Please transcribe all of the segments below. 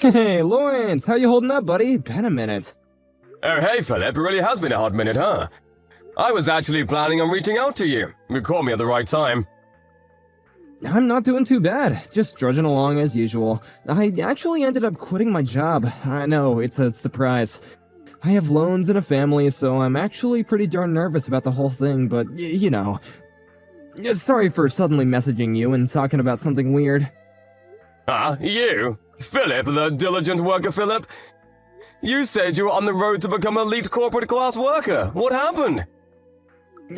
Hey, Lawrence, how you holding up, buddy? Been a minute. Oh, hey, Philip, it really has been a hot minute, huh? I was actually planning on reaching out to you. You caught me at the right time. I'm not doing too bad, just drudging along as usual. I actually ended up quitting my job. I know, it's a surprise. I have loans and a family, so I'm actually pretty darn nervous about the whole thing, but you know. Sorry for suddenly messaging you and talking about something weird. Ah, you? Philip, the diligent worker Philip? You said you were on the road to become an elite corporate class worker. What happened?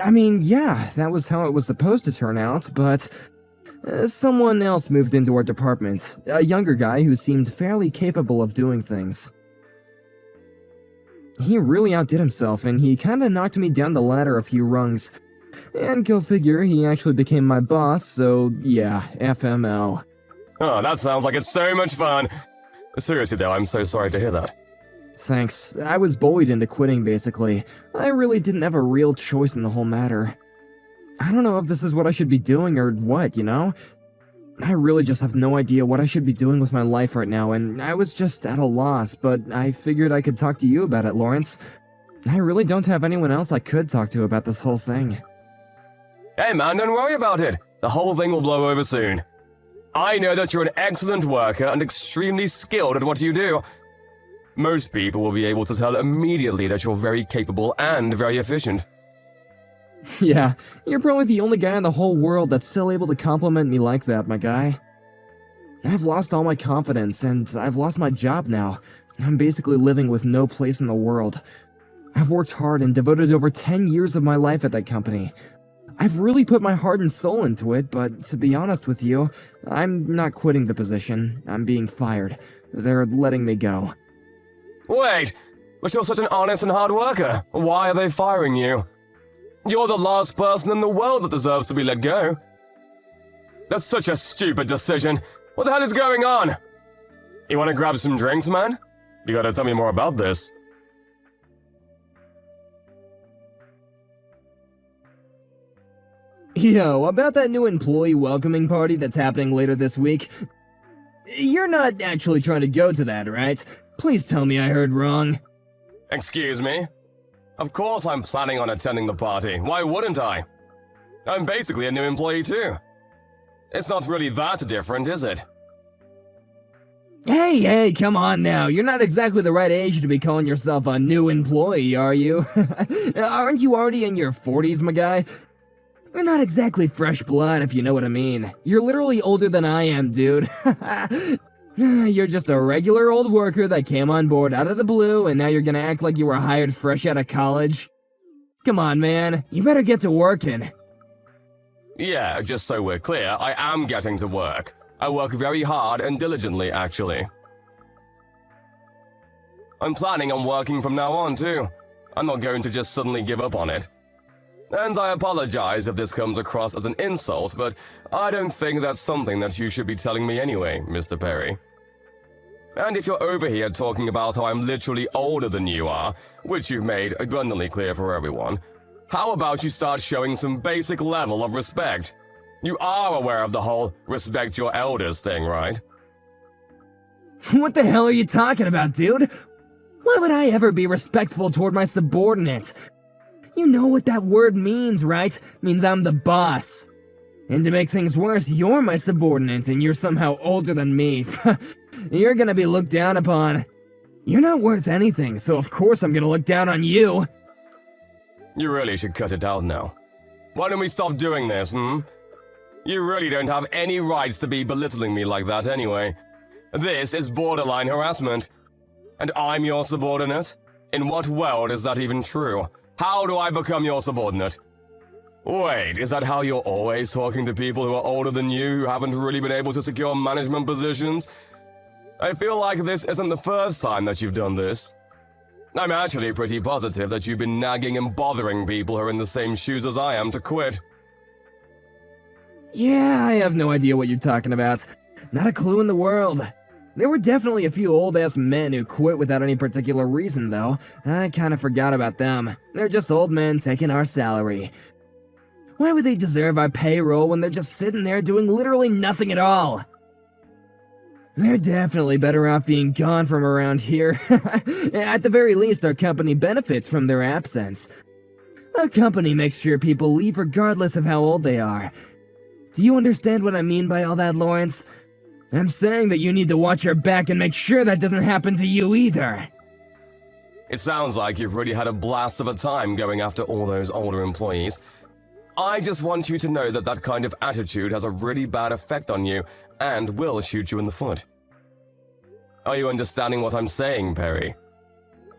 I mean, yeah, that was how it was supposed to turn out, but someone else moved into our department. A younger guy who seemed fairly capable of doing things. He really outdid himself, and he kinda knocked me down the ladder a few rungs. And go figure, he actually became my boss, so yeah, FML. Oh, that sounds like it's so much fun. Seriously though, I'm so sorry to hear that. Thanks. I was bullied into quitting, basically. I really didn't have a real choice in the whole matter. I don't know if this is what I should be doing or what, you know? I really just have no idea what I should be doing with my life right now, and I was just at a loss, but I figured I could talk to you about it, Lawrence. I really don't have anyone else I could talk to about this whole thing. Hey man, don't worry about it. The whole thing will blow over soon. I know that you're an excellent worker and extremely skilled at what you do. Most people will be able to tell immediately that you're very capable and very efficient. Yeah, you're probably the only guy in the whole world that's still able to compliment me like that, my guy. I've lost all my confidence, and I've lost my job now. I'm basically living with no place in the world. I've worked hard and devoted over 10 years of my life at that company. I've really put my heart and soul into it, but to be honest with you, I'm not quitting the position. I'm being fired. They're letting me go. Wait, but you're such an honest and hard worker. Why are they firing you? You're the last person in the world that deserves to be let go. That's such a stupid decision. What the hell is going on? You want to grab some drinks, man? You gotta tell me more about this. Yo, about that new employee welcoming party that's happening later this week. You're not actually trying to go to that, right? Please tell me I heard wrong. Excuse me? Of course I'm planning on attending the party. Why wouldn't I? I'm basically a new employee too. It's not really that different, is it? Hey, come on now. You're not exactly the right age to be calling yourself a new employee, are you? Aren't you already in your 40s, my guy? You're not exactly fresh blood, if you know what I mean. You're literally older than I am, dude. You're just a regular old worker that came on board out of the blue, and now you're gonna act like you were hired fresh out of college? Come on, man. You better get to working. Yeah, just so we're clear, I am getting to work. I work very hard and diligently, actually. I'm planning on working from now on, too. I'm not going to just suddenly give up on it. And I apologize if this comes across as an insult, but I don't think that's something that you should be telling me anyway, Mr. Perry. And if you're over here talking about how I'm literally older than you are, which you've made abundantly clear for everyone, how about you start showing some basic level of respect? You are aware of the whole respect your elders thing, right? What the hell are you talking about, dude? Why would I ever be respectful toward my subordinate? You know what that word means, right? Means I'm the boss. And to make things worse, you're my subordinate and you're somehow older than me. You're gonna be looked down upon. You're not worth anything, so of course I'm gonna look down on you. You really should cut it out now. Why don't we stop doing this, hmm? You really don't have any rights to be belittling me like that anyway. This is borderline harassment. And I'm your subordinate? In what world is that even true? How do I become your subordinate? Wait, is that how you're always talking to people who are older than you who haven't really been able to secure management positions? I feel like this isn't the first time that you've done this. I'm actually pretty positive that you've been nagging and bothering people who are in the same shoes as I am to quit. Yeah, I have no idea what you're talking about. Not a clue in the world. There were definitely a few old-ass men who quit without any particular reason, though. I kinda forgot about them. They're just old men taking our salary. Why would they deserve our payroll when they're just sitting there doing literally nothing at all? They're definitely better off being gone from around here. At the very least, our company benefits from their absence. Our company makes sure people leave regardless of how old they are. Do you understand what I mean by all that, Lawrence? I'm saying that you need to watch your back and make sure that doesn't happen to you either. It sounds like you've really had a blast of a time going after all those older employees. I just want you to know that that kind of attitude has a really bad effect on you and will shoot you in the foot. Are you understanding what I'm saying, Perry?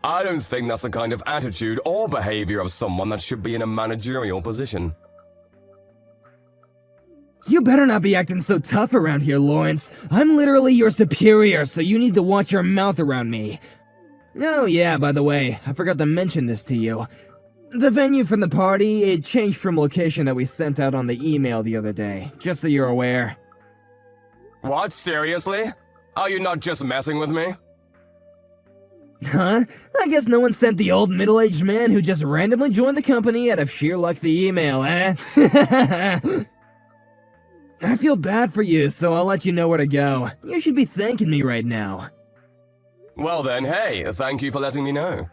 I don't think that's the kind of attitude or behavior of someone that should be in a managerial position. You better not be acting so tough around here, Lawrence. I'm literally your superior, so you need to watch your mouth around me. Oh yeah, by the way, I forgot to mention this to you. The venue for the party, it changed from location that we sent out on the email the other day, just so you're aware. What, seriously? Are you not just messing with me? Huh? I guess no one sent the old middle-aged man who just randomly joined the company out of sheer luck the email, eh? I feel bad for you, so I'll let you know where to go. You should be thanking me right now. Well then, hey, thank you for letting me know.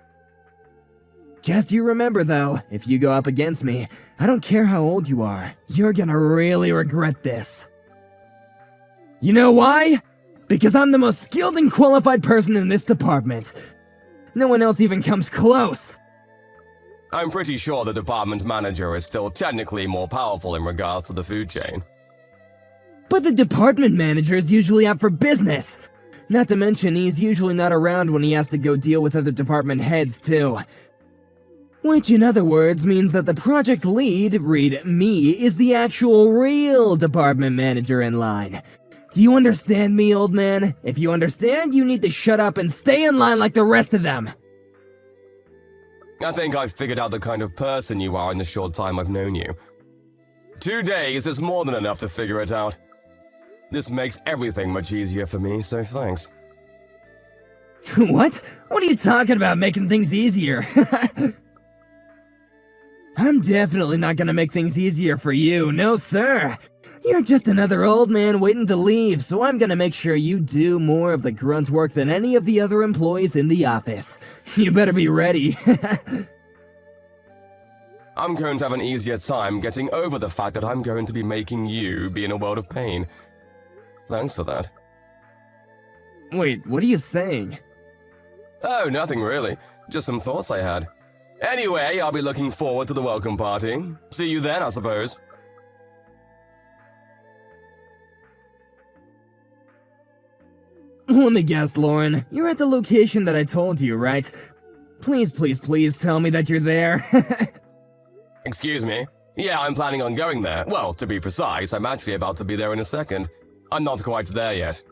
Just you remember though, if you go up against me, I don't care how old you are, you're gonna really regret this. You know why? Because I'm the most skilled and qualified person in this department. No one else even comes close. I'm pretty sure the department manager is still technically more powerful in regards to the food chain. But the department manager is usually out for business. Not to mention, he's usually not around when he has to go deal with other department heads, too. Which, in other words, means that the project lead, read me, is the actual real department manager in line. Do you understand me, old man? If you understand, you need to shut up and stay in line like the rest of them. I think I've figured out the kind of person you are in the short time I've known you. 2 days is more than enough to figure it out. This makes everything much easier for me, so thanks. What? What are you talking about, making things easier? I'm definitely not gonna make things easier for you, no sir. You're just another old man waiting to leave, so I'm gonna make sure you do more of the grunt work than any of the other employees in the office. You better be ready. I'm going to have an easier time getting over the fact that I'm going to be making you be in a world of pain. Thanks for that. Wait, what are you saying? Oh, nothing really. Just some thoughts I had. Anyway, I'll be looking forward to the welcome party. See you then, I suppose. Let me guess, Lauren. You're at the location that I told you, right? Please, please, please tell me that you're there. Excuse me? Yeah, I'm planning on going there. Well, to be precise, I'm actually about to be there in a second. I'm not quite there yet.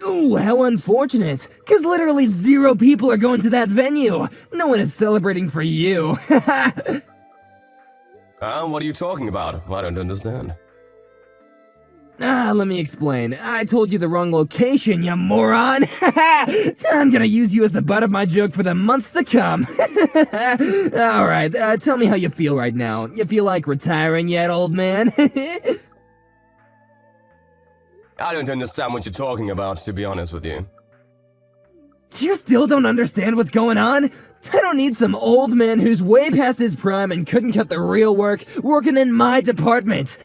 Ooh, how unfortunate. Because literally 0 people are going to that venue. No one is celebrating for you. What are you talking about? I don't understand. Let me explain. I told you the wrong location, you moron! I'm gonna use you as the butt of my joke for the months to come. Alright, tell me how you feel right now. You feel like retiring yet, old man? I don't understand what you're talking about, to be honest with you. You still don't understand what's going on? I don't need some old man who's way past his prime and couldn't cut the real work working in my department.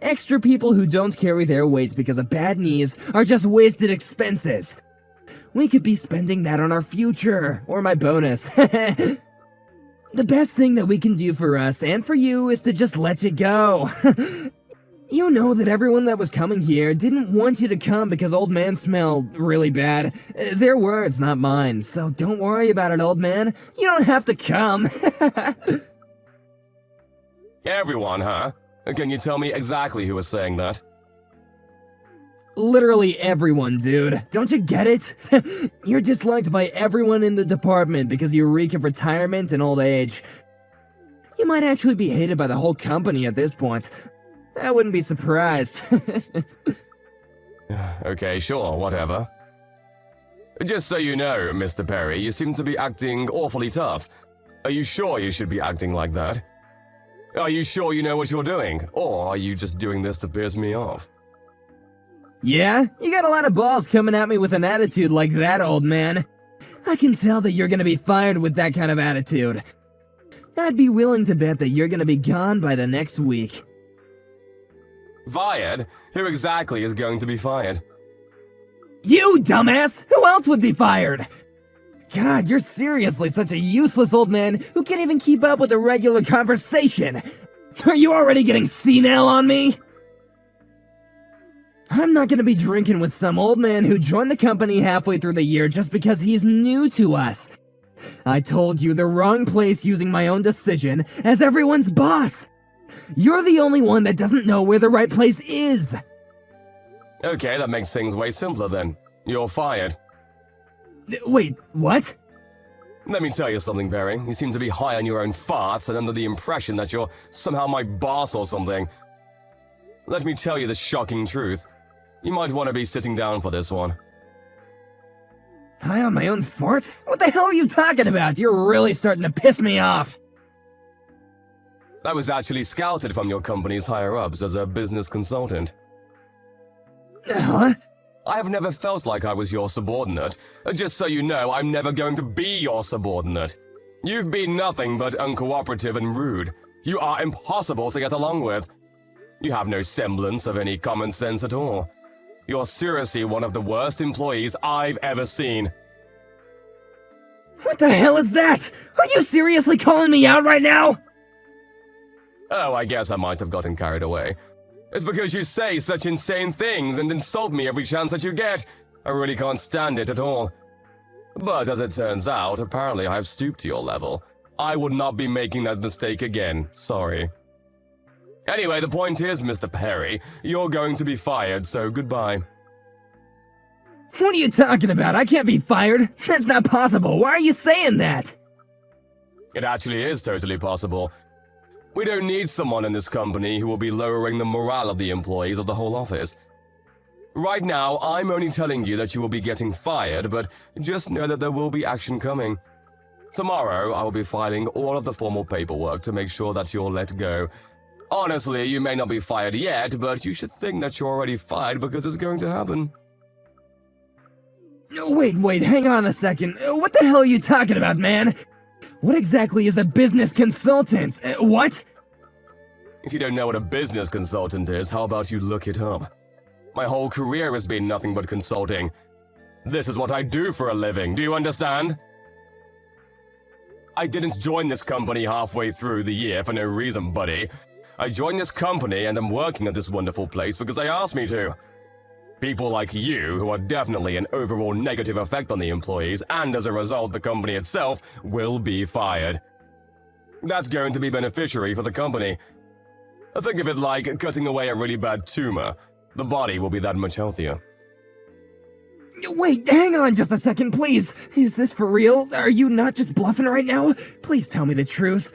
Extra people who don't carry their weights because of bad knees are just wasted expenses. We could be spending that on our future, or my bonus. The best thing that we can do for us and for you is to just let you go. You know that everyone that was coming here didn't want you to come because old man smelled really bad. Their words, not mine, so don't worry about it, old man. You don't have to come. Everyone, huh? Can you tell me exactly who was saying that? Literally everyone, dude. Don't you get it? You're disliked by everyone in the department because you reek of retirement and old age. You might actually be hated by the whole company at this point. I wouldn't be surprised. Okay, sure, whatever. Just so you know, Mr. Perry, you seem to be acting awfully tough. Are you sure you should be acting like that? Are you sure you know what you're doing? Or are you just doing this to piss me off? Yeah? You got a lot of balls coming at me with an attitude like that, old man. I can tell that you're gonna be fired with that kind of attitude. I'd be willing to bet that you're gonna be gone by the next week. Fired? Who exactly is going to be fired? You, dumbass! Who else would be fired? God, you're seriously such a useless old man who can't even keep up with a regular conversation. Are you already getting senile on me? I'm not gonna be drinking with some old man who joined the company halfway through the year just because he's new to us. I told you the wrong place using my own decision as everyone's boss. You're the only one that doesn't know where the right place is. Okay, that makes things way simpler then. You're fired. Wait, what? Let me tell you something, Barry. You seem to be high on your own farts and under the impression that you're somehow my boss or something. Let me tell you the shocking truth. You might want to be sitting down for this one. High on my own farts? What the hell are you talking about? You're really starting to piss me off. I was actually scouted from your company's higher-ups as a business consultant. Huh? I have never felt like I was your subordinate. Just so you know, I'm never going to be your subordinate. You've been nothing but uncooperative and rude. You are impossible to get along with. You have no semblance of any common sense at all. You're seriously one of the worst employees I've ever seen. What the hell is that? Are you seriously calling me out right now? Oh, I guess I might have gotten carried away. It's because you say such insane things and insult me every chance that you get. I really can't stand it at all. But as it turns out, apparently I've stooped to your level. I would not be making that mistake again, sorry. Anyway, the point is, Mr. Perry, you're going to be fired, so goodbye. What are you talking about? I can't be fired. That's not possible. Why are you saying that? It actually is totally possible. We don't need someone in this company who will be lowering the morale of the employees of the whole office. Right now, I'm only telling you that you will be getting fired, but just know that there will be action coming. Tomorrow, I will be filing all of the formal paperwork to make sure that you're let go. Honestly, you may not be fired yet, but you should think that you're already fired because it's going to happen. Wait, hang on a second. What the hell are you talking about, man? What exactly is a business consultant? What? If you don't know what a business consultant is, how about you look it up? My whole career has been nothing but consulting. This is what I do for a living, do you understand? I didn't join this company halfway through the year for no reason, buddy. I joined this company and I'm working at this wonderful place because they asked me to. People like you, who are definitely an overall negative effect on the employees, and as a result, the company itself, will be fired. That's going to be beneficiary for the company. Think of it like cutting away a really bad tumor. The body will be that much healthier. Wait, hang on just a second, please. Is this for real? Are you not just bluffing right now? Please tell me the truth.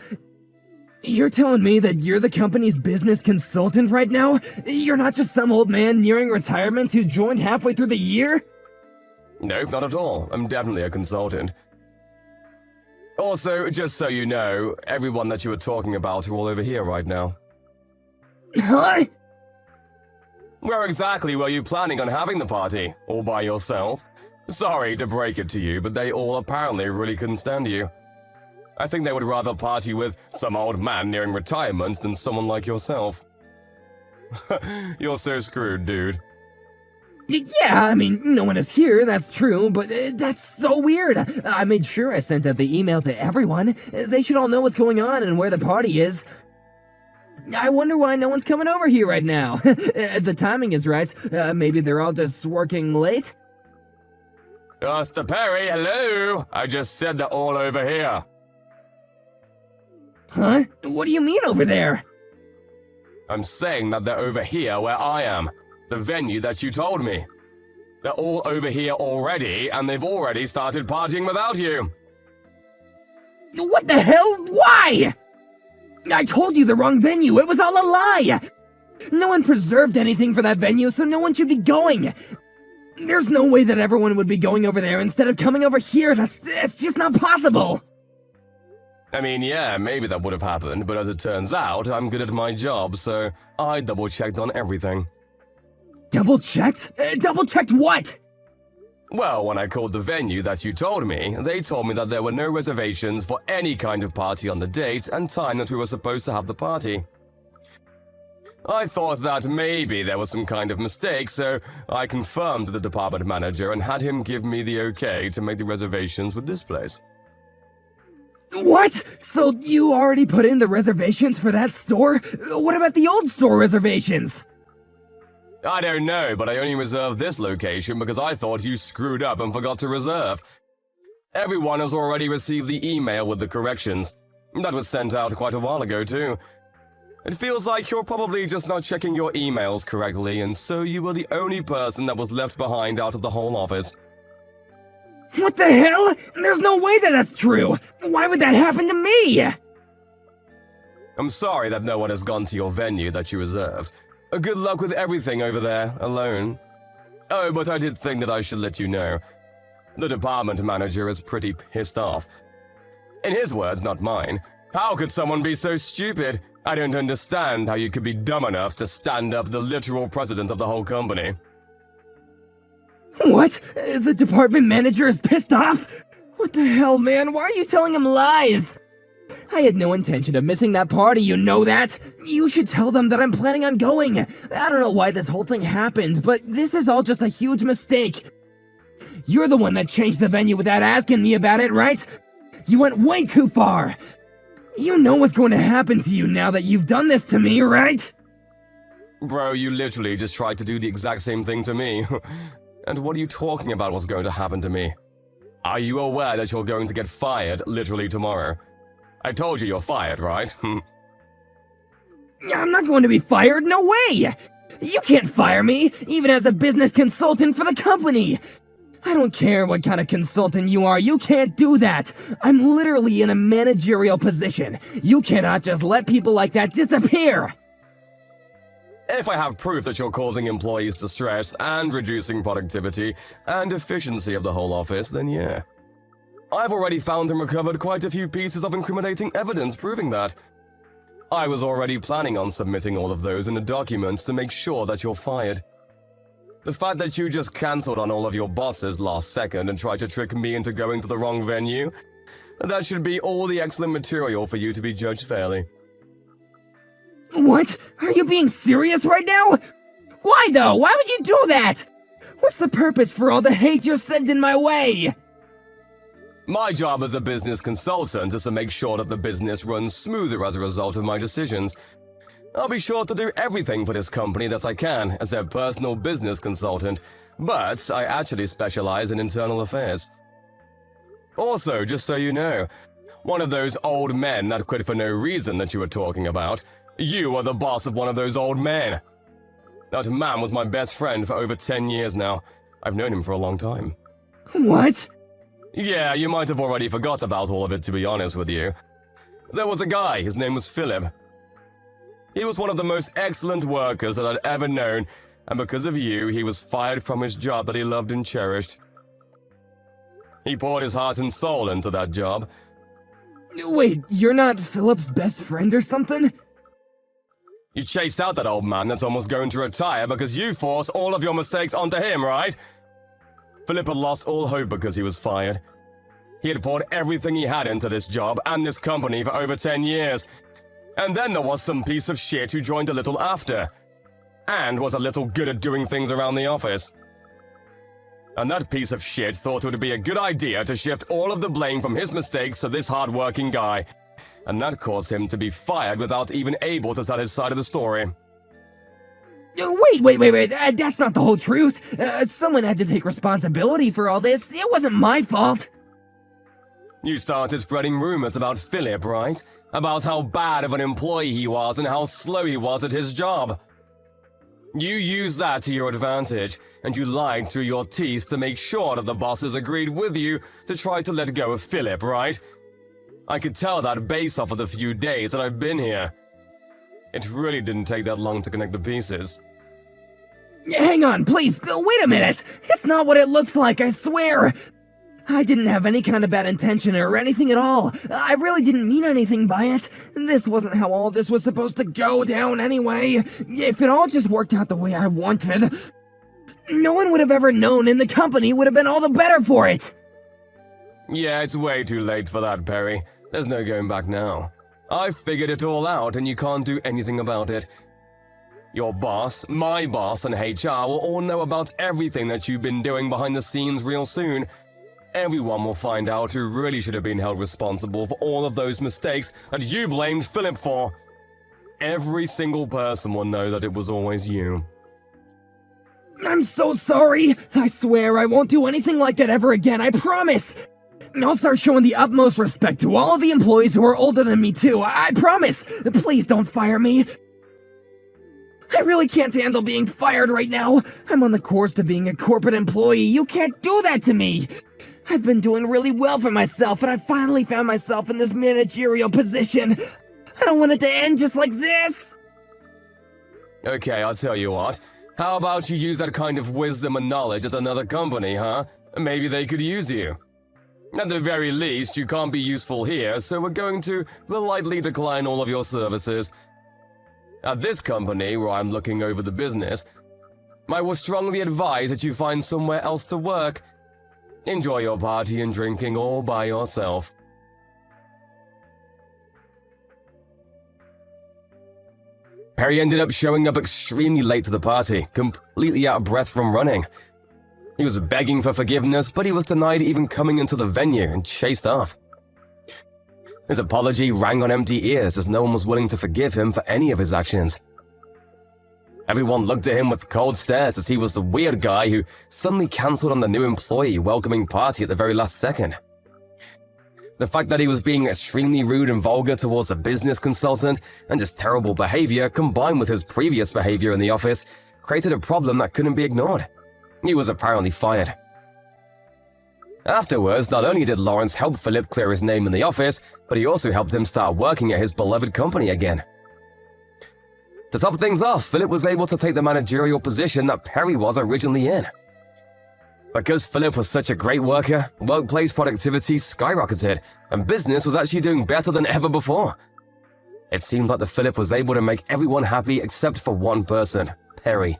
You're telling me that you're the company's business consultant right now? You're not just some old man nearing retirement who joined halfway through the year? Nope, not at all. I'm definitely a consultant. Also, just so you know, everyone that you were talking about are all over here right now. Huh? Where exactly were you planning on having the party? All by yourself? Sorry to break it to you, but they all apparently really couldn't stand you. I think they would rather party with some old man nearing retirement than someone like yourself. You're so screwed, dude. Yeah, I mean, no one is here, that's true, but that's so weird. I made sure I sent out the email to everyone. They should all know what's going on and where the party is. I wonder why no one's coming over here right now. The timing is right. Maybe they're all just working late? Mr. Perry, hello! I just said they're all over here. Huh? What do you mean over there? I'm saying that they're over here where I am. The venue that you told me. They're all over here already, and they've already started partying without you. What the hell? Why? I told you the wrong venue. It was all a lie. No one preserved anything for that venue, so no one should be going. There's no way that everyone would be going over there instead of coming over here. That's just not possible. I mean, yeah, maybe that would have happened, but as it turns out, I'm good at my job, so I double-checked on everything. Double-checked? Double-checked what? Well, when I called the venue that you told me, they told me that there were no reservations for any kind of party on the date and time that we were supposed to have the party. I thought that maybe there was some kind of mistake, so I confirmed to the department manager and had him give me the okay to make the reservations with this place. What? So you already put in the reservations for that store? What about the old store reservations? I don't know, but I only reserved this location because I thought you screwed up and forgot to reserve. Everyone has already received the email with the corrections. That was sent out quite a while ago, too. It feels like you're probably just not checking your emails correctly, and so you were the only person that was left behind out of the whole office. What the hell? There's no way that that's true! Why would that happen to me? I'm sorry that no one has gone to your venue that you reserved. Good luck with everything over there, alone. Oh, but I did think that I should let you know. The department manager is pretty pissed off. In his words, not mine. How could someone be so stupid? I don't understand how you could be dumb enough to stand up the literal president of the whole company. What? The department manager is pissed off? What the hell, man? Why are you telling him lies? I had no intention of missing that party, you know that? You should tell them that I'm planning on going. I don't know why this whole thing happened, but this is all just a huge mistake. You're the one that changed the venue without asking me about it, right? You went way too far. You know what's going to happen to you now that you've done this to me, right? Bro, you literally just tried to do the exact same thing to me. And what are you talking about what's going to happen to me? Are you aware that you're going to get fired literally tomorrow? I told you you're fired, right? I'm not going to be fired, no way! You can't fire me, even as a business consultant for the company! I don't care what kind of consultant you are, you can't do that! I'm literally in a managerial position. You cannot just let people like that disappear! If I have proof that you're causing employees distress and reducing productivity and efficiency of the whole office, then yeah. I've already found and recovered quite a few pieces of incriminating evidence proving that. I was already planning on submitting all of those in the documents to make sure that you're fired. The fact that you just cancelled on all of your bosses last second and tried to trick me into going to the wrong venue, that should be all the excellent material for you to be judged fairly. What? Are you being serious right now? Why though? Why would you do that? What's the purpose for all the hate you're sending my way? My job as a business consultant is to make sure that the business runs smoother as a result of my decisions. I'll be sure to do everything for this company that I can as their personal business consultant, but I actually specialize in internal affairs. Also, just so you know, one of those old men that quit for no reason that you were talking about, you are the boss of one of those old men. That man was my best friend for over 10 years now. I've known him for a long time. What? Yeah, you might have already forgot about all of it, to be honest with you. There was a guy, his name was Philip. He was one of the most excellent workers that I'd ever known, and because of you, he was fired from his job that he loved and cherished. He poured his heart and soul into that job. Wait, you're not Philip's best friend or something? You chased out that old man that's almost going to retire because you forced all of your mistakes onto him, right? Philip had lost all hope because he was fired. He had poured everything he had into this job and this company for over 10 years. And then there was some piece of shit who joined a little after, and was a little good at doing things around the office. And that piece of shit thought it would be a good idea to shift all of the blame from his mistakes to this hard-working guy. And that caused him to be fired without even able to tell his side of the story. Wait, that's not the whole truth. Someone had to take responsibility for all this. It wasn't my fault. You started spreading rumors about Philip, right? About how bad of an employee he was and how slow he was at his job. You used that to your advantage, and you lied through your teeth to make sure that the bosses agreed with you to try to let go of Philip, right? I could tell that based off of the few days that I've been here. It really didn't take that long to connect the pieces. Hang on, please, wait a minute! It's not what it looks like, I swear! I didn't have any kind of bad intention or anything at all. I really didn't mean anything by it. This wasn't how all this was supposed to go down anyway. If it all just worked out the way I wanted... No one would have ever known, and the company would have been all the better for it! Yeah, it's way too late for that, Perry. There's no going back now. I've figured it all out, and you can't do anything about it. Your boss, my boss, and HR will all know about everything that you've been doing behind the scenes real soon. Everyone will find out who really should have been held responsible for all of those mistakes that you blamed Philip for. Every single person will know that it was always you. I'm so sorry! I swear I won't do anything like that ever again, I promise! I'll start showing the utmost respect to all of the employees who are older than me too, I promise! Please don't fire me! I really can't handle being fired right now! I'm on the course to being a corporate employee, you can't do that to me! I've been doing really well for myself, and I finally found myself in this managerial position! I don't want it to end just like this! Okay, I'll tell you what. How about you use that kind of wisdom and knowledge at another company, huh? Maybe they could use you. At the very least, you can't be useful here, so we're going to politely decline all of your services. At this company, where I'm looking over the business, I will strongly advise that you find somewhere else to work. Enjoy your party and drinking all by yourself. Perry ended up showing up extremely late to the party, completely out of breath from running. He was begging for forgiveness, but he was denied even coming into the venue and chased off. His apology rang on empty ears as no one was willing to forgive him for any of his actions. Everyone looked at him with cold stares as he was the weird guy who suddenly cancelled on the new employee welcoming party at the very last second. The fact that he was being extremely rude and vulgar towards a business consultant and his terrible behavior combined with his previous behavior in the office created a problem that couldn't be ignored. He was apparently fired. Afterwards, not only did Lawrence help Philip clear his name in the office, but he also helped him start working at his beloved company again. To top things off, Philip was able to take the managerial position that Perry was originally in. Because Philip was such a great worker, workplace productivity skyrocketed, and business was actually doing better than ever before. It seemed like Philip was able to make everyone happy except for one person, Perry.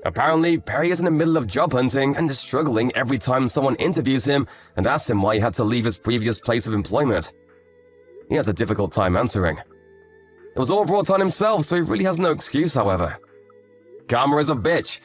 Apparently, Perry is in the middle of job hunting and is struggling every time someone interviews him and asks him why he had to leave his previous place of employment. He has a difficult time answering. It was all brought on himself, so he really has no excuse, however. Karma is a bitch,